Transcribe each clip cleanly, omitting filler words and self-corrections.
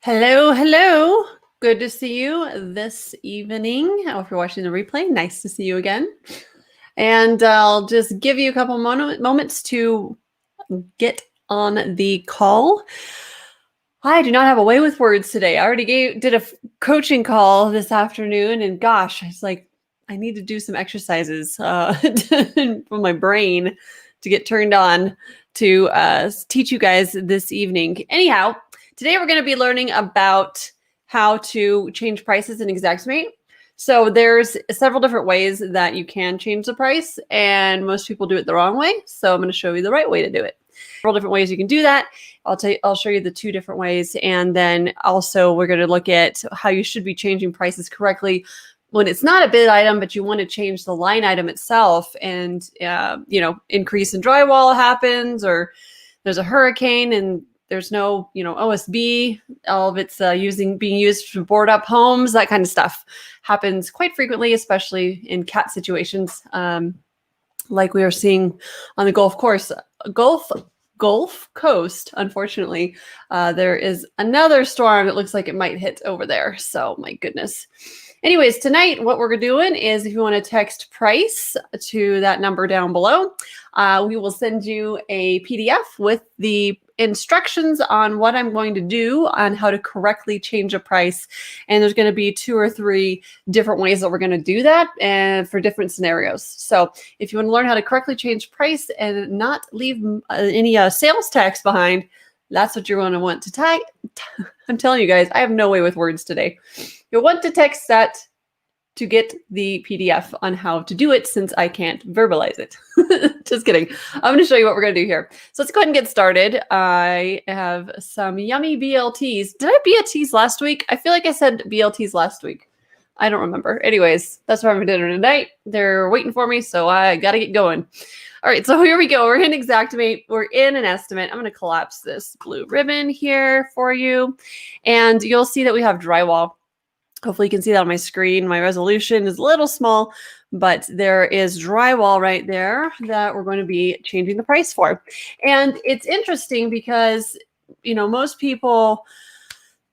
Hello, hello. Good to see you this evening. Or if you're watching the replay, nice to see you again. And I'll just give you a couple moments to get on the call. I do not have a way with words today. I already did a coaching call this afternoon, and gosh, it's like I need to do some exercises for my brain to get turned on to teach you guys this evening. Anyhow, today we're going to be learning about how to change prices in Xactimate. So there's several different ways that you can change the price, and most people do it the wrong way. So I'm going to show you the right way to do it. Several different ways you can do that. I'll show you the two different ways, and then also we're going to look at how you should be changing prices correctly when it's not a bid item, but you want to change the line item itself, and increase in drywall happens, or there's a hurricane and there's no OSB, all of it's being used to board up homes. That kind of stuff happens quite frequently, especially in cat situations, like we are seeing on the Gulf Coast. Unfortunately, there is another storm that looks like it might hit over there. So my goodness. Anyways, tonight what we're doing is, if you want to text price to that number down below, we will send you a PDF with the instructions on what I'm going to do on how to correctly change a price. And there's going to be 2 or 3 different ways that we're going to do that, and for different scenarios. So if you want to learn how to correctly change price and not leave any sales tax behind, that's what you're going to want to type. I'm telling you guys, I have no way with words today. You'll want to text that to get the PDF on how to do it, since I can't verbalize it. Just kidding. I'm going to show you what we're going to do here. So let's go ahead and get started. I have some yummy BLTs. Did I have BLTs last week? I feel like I said BLTs last week. I don't remember. Anyways, that's what I'm having dinner tonight. They're waiting for me, so I got to get going. All right, so here we go. We're in Xactimate. We're in an estimate. I'm going to collapse this blue ribbon here for you, and you'll see that we have drywall. Hopefully you can see that on my screen. My resolution is a little small, but there is drywall right there that we're going to be changing the price for. And it's interesting because, most people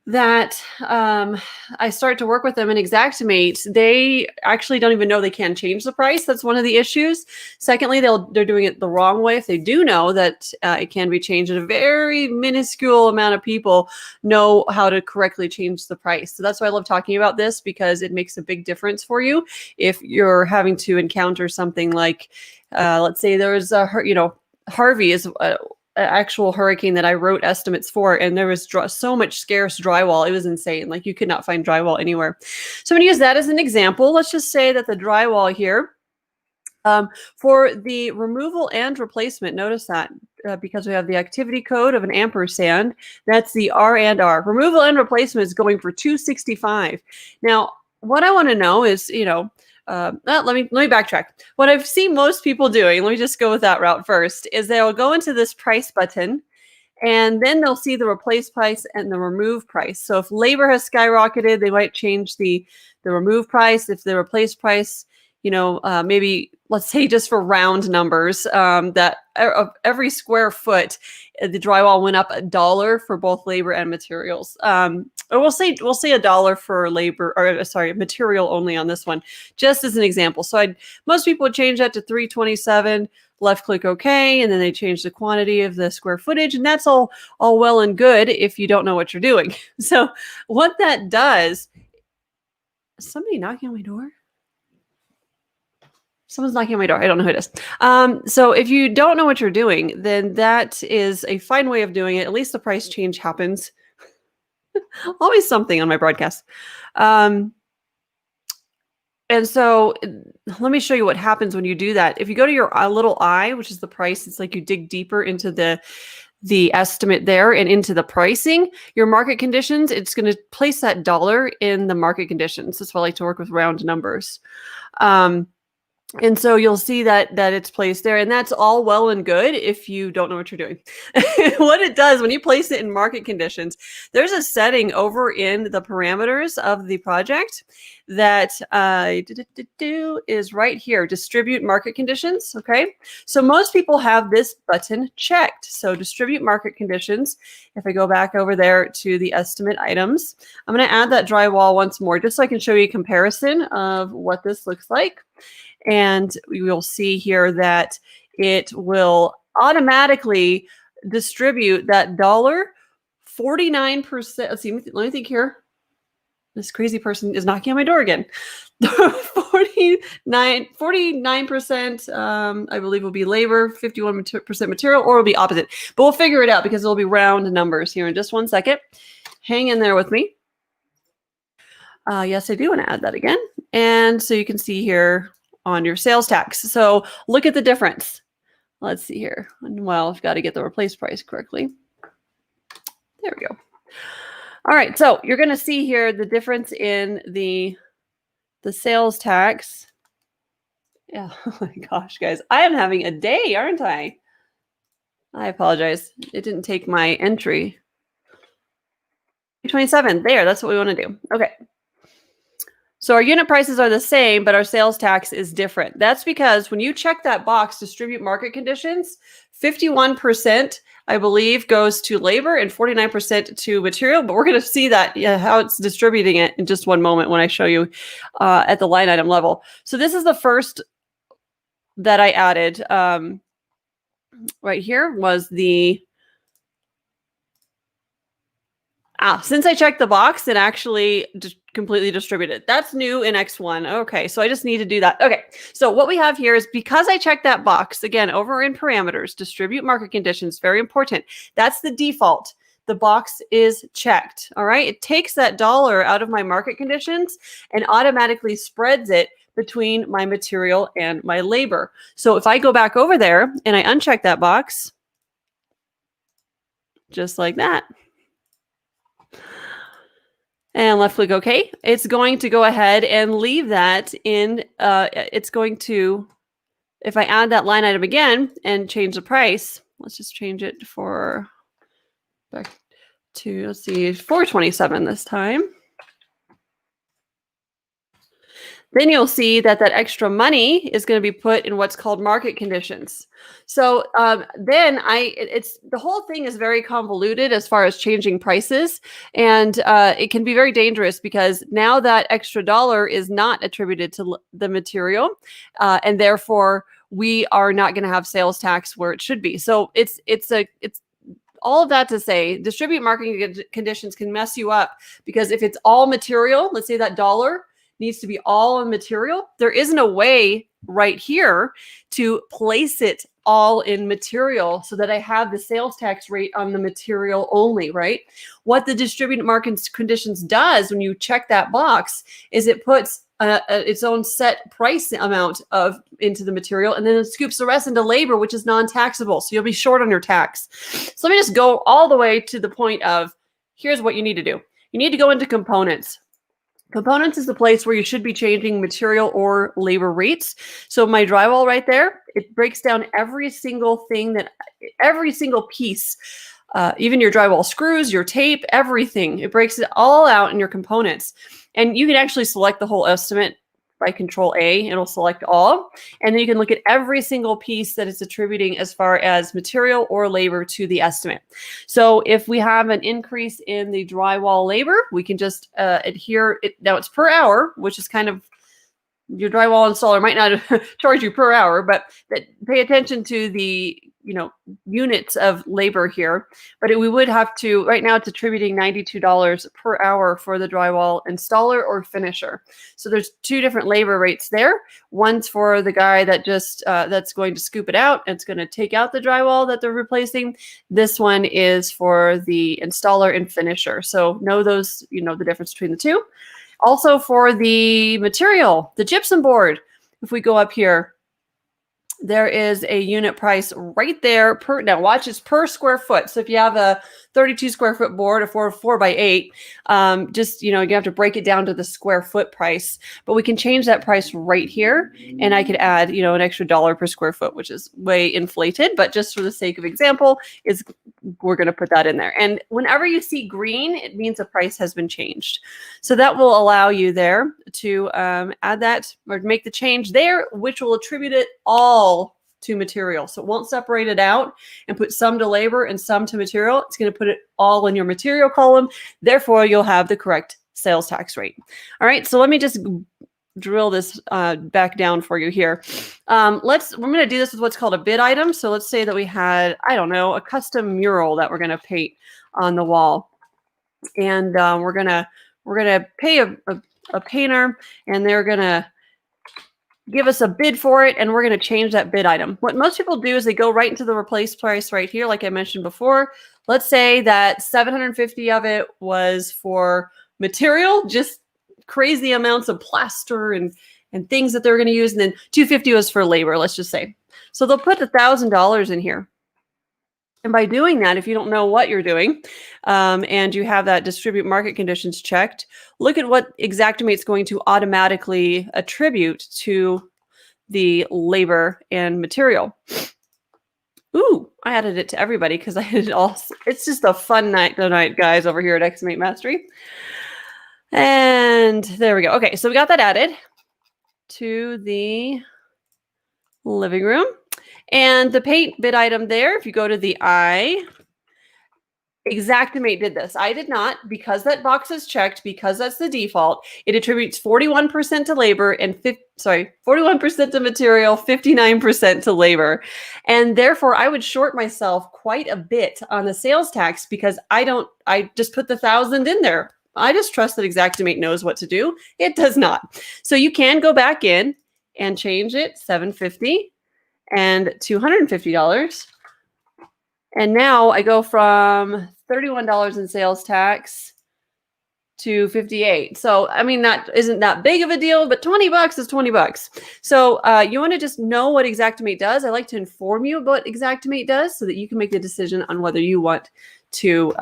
that I start to work with them in Xactimate, they actually don't even know they can change the price. That's one of the issues. Secondly, they're doing it the wrong way. If they do know that it can be changed, and a very minuscule amount of people know how to correctly change the price. So that's why I love talking about this, because it makes a big difference for you if you're having to encounter something like, let's say there's Harvey is actual hurricane that I wrote estimates for, and there was so much scarce drywall. It was insane. Like, you could not find drywall anywhere. So I'm going to use that as an example. Let's just say that the drywall here, for the removal and replacement, notice that because we have the activity code of an ampersand, that's the R&R. Removal and replacement is going for $265. Now, what I want to know is, let me backtrack. What I've seen most people doing, let me just go with that route first, is they'll go into this price button, and then they'll see the replace price and the remove price. So if labor has skyrocketed, they might change the remove price. If the replace price, maybe, let's say, just for round numbers, that every square foot, the drywall went up $1 for both labor and materials. Or we'll say $1 for labor, or sorry, material only on this one, just as an example. So most people would change that to $327, left click OK, and then they change the quantity of the square footage, and that's all well and good if you don't know what you're doing. So what that does, is somebody knocking on my door? Someone's knocking on my door. I don't know who it is. So if you don't know what you're doing, then that is a fine way of doing it. At least the price change happens. Always something on my broadcast. And so let me show you what happens when you do that. If you go to your little I, which is the price, it's like you dig deeper into the estimate there and into the pricing, your market conditions, it's going to place that dollar in the market conditions. That's why I like to work with round numbers. And so you'll see that it's placed there, and that's all well and good if you don't know what you're doing. What it does when you place it in market conditions, there's a setting over in the parameters of the project that is right here, distribute market conditions. Okay, so most people have this button checked. So distribute market conditions. If I go back over there to the estimate items, I'm going to add that drywall once more, just so I can show you a comparison of what this looks like. And we will see here that it will automatically distribute that $49%. Let's see, let me think here. This crazy person is knocking on my door again. 49%, I believe will be labor, 51% material, or it'll be opposite. But we'll figure it out because it'll be round numbers here in just 1 second. Hang in there with me. Yes, I do want to add that again. And so you can see here on your sales tax. So look at the difference. Let's see here. Well, I've got to get the replace price correctly. There we go. All right, so you're going to see here the difference in the sales tax. Yeah, oh my gosh, guys. I am having a day, aren't I? I apologize. It didn't take my entry. 27, there, that's what we want to do. Okay. So our unit prices are the same, but our sales tax is different. That's because when you check that box, distribute market conditions, 51%, I believe, goes to labor and 49% to material. But we're going to see that, how it's distributing it in just one moment when I show you at the line item level. So this is the first that I added right here was the since I checked the box, it actually just completely distributed. That's new in X1. Okay, so I just need to do that. Okay, so what we have here is because I checked that box, again, over in parameters, distribute market conditions, very important. That's the default. The box is checked, all right? It takes that dollar out of my market conditions and automatically spreads it between my material and my labor. So if I go back over there and I uncheck that box, just like that, and left click OK, it's going to go ahead and leave that in, it's going to, if I add that line item again and change the price, let's just change it for, back to, let's see, 427 this time. Then you'll see that that extra money is going to be put in what's called market conditions. So then it's the whole thing is very convoluted as far as changing prices, and it can be very dangerous because now that extra dollar is not attributed to the material, and therefore we are not going to have sales tax where it should be. So it's all of that to say, distribute marketing conditions can mess you up because if it's all material, let's say that dollar needs to be all in material, there isn't a way right here to place it all in material so that I have the sales tax rate on the material only, right? What the distributed market conditions does when you check that box is it puts its own set price amount into the material, and then it scoops the rest into labor, which is non-taxable. So you'll be short on your tax. So let me just go all the way to the point of, here's what you need to do. You need to go into components. Components is the place where you should be changing material or labor rates. So my drywall right there, it breaks down every single thing every single piece, even your drywall screws, your tape, everything. It breaks it all out in your components. And you can actually select the whole estimate by Control A, it'll select all. And then you can look at every single piece that it's attributing as far as material or labor to the estimate. So if we have an increase in the drywall labor, we can just adhere it. Now it's per hour, which is kind of, your drywall installer might not charge you per hour, but pay attention to the units of labor here. But we would have to, right now it's attributing $92 per hour for the drywall installer or finisher. So there's two different labor rates there. One's for the guy that just that's going to scoop it out. It's going to take out the drywall that they're replacing. This one is for the installer and finisher. So know those, the difference between the two. Also for the material, the gypsum board, if we go up here, there is a unit price right there now watch, it's per square foot. So if you have 32 square foot board, a 4x8, just, you have to break it down to the square foot price, but we can change that price right here. And I could add, an extra dollar per square foot, which is way inflated, but just for the sake of example, we're going to put that in there. And whenever you see green, it means the price has been changed. So that will allow you there to add that or make the change there, which will attribute it all to material. So it won't separate it out and put some to labor and some to material. It's going to put it all in your material column. Therefore, you'll have the correct sales tax rate. All right, so let me just drill this back down for you here. We're going to do this with what's called a bid item. So let's say that we had, I don't know, a custom mural that we're going to paint on the wall. And we're gonna pay a painter, and they're gonna give us a bid for it, and we're gonna change that bid item. What most people do is they go right into the replace price right here, like I mentioned before. Let's say that 750 of it was for material, just crazy amounts of plaster and things that they're gonna use, and then 250 was for labor, let's just say. So they'll put $1,000 in here. And by doing that, if you don't know what you're doing and you have that distribute market conditions checked, look at what Xactimate is going to automatically attribute to the labor and material. Ooh, I added it to everybody because I did it all. It's just a fun night tonight, guys, over here at Xactimate Mastery. And there we go. Okay, so we got that added to the living room. And the paint bid item there, if you go to the I, Xactimate did this. I did not, because that box is checked, because that's the default. It attributes 41% to labor and 41% to material, 59% to labor. And therefore, I would short myself quite a bit on the sales tax because I just put the 1,000 in there. I just trust that Xactimate knows what to do. It does not. So you can go back in and change it, $750. And $250. And now I go from $31 in sales tax to $58. So, I mean, that isn't that big of a deal, but $20 is $20. So you want to just know what Xactimate does. I like to inform you about what Xactimate does so that you can make the decision on whether you want to,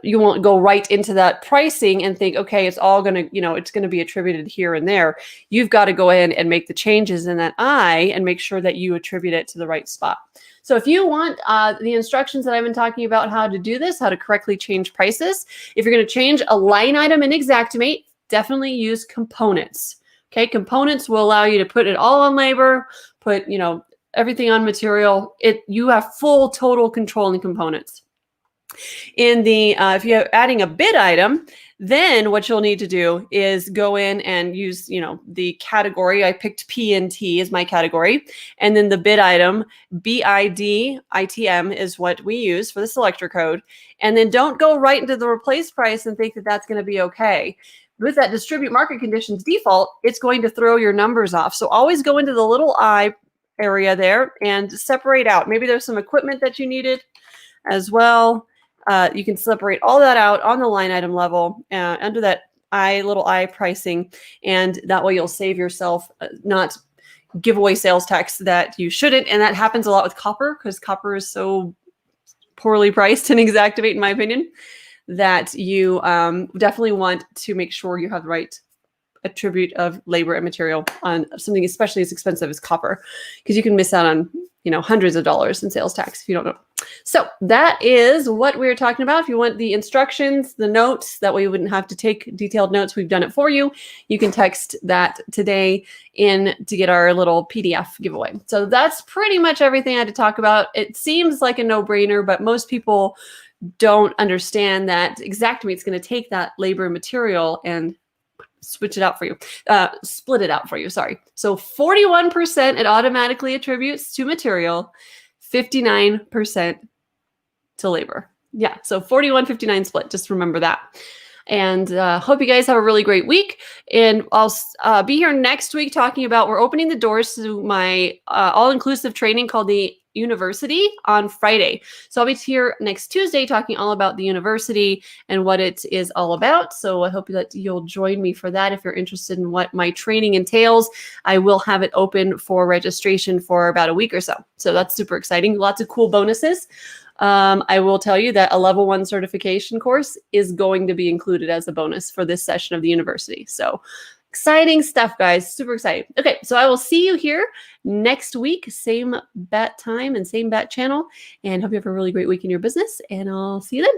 you won't go right into that pricing and think, okay, it's all going to, it's going to be attributed here and there. You've got to go in and make the changes in that I and make sure that you attribute it to the right spot. So if you want the instructions that I've been talking about, how to do this, how to correctly change prices, if you're going to change a line item in Xactimate, definitely use components. Okay, components will allow you to put it all on labor, put, everything on material. You have full total control in components. In the if you're adding a bid item, then what you'll need to do is go in and use the category. I picked P and T as my category, and then the bid item BID ITM is what we use for the selector code. And then don't go right into the replace price and think that that's going to be okay. With that distribute market conditions default, it's going to throw your numbers off. So always go into the little I area there and separate out. Maybe there's some equipment that you needed as well. You can separate all that out on the line item level under that little I pricing, and that way you'll save yourself not give away sales tax that you shouldn't. And that happens a lot with copper because copper is so poorly priced in Xactimate, in my opinion, that you definitely want to make sure you have the right attribute of labor and material on something especially as expensive as copper, because you can miss out on hundreds of dollars in sales tax if you don't know. So that is what we were talking about. If you want the instructions, the notes, that way you wouldn't have to take detailed notes, we've done it for you. You can text that today in to get our little PDF giveaway. So that's pretty much everything I had to talk about. It seems like a no-brainer, but most people don't understand that Xactimate is going to take that labor and material and switch it out for you, split it out for you, sorry. So 41% it automatically attributes to material, 59% to labor. Yeah, so 41-59 split, just remember that. And hope you guys have a really great week. And I'll be here next week talking about, we're opening the doors to my all-inclusive training called the University on Friday. So I'll be here next Tuesday talking all about the university and what it is all about. So I hope that you'll join me for that. If you're interested in what my training entails, I will have it open for registration for about a week or so. So that's super exciting. Lots of cool bonuses. I will tell you that a level 1 certification course is going to be included as a bonus for this session of the university. So exciting stuff, guys. Super exciting. Okay, so I will see you here next week, same bat time and same bat channel. And hope you have a really great week in your business. And I'll see you then.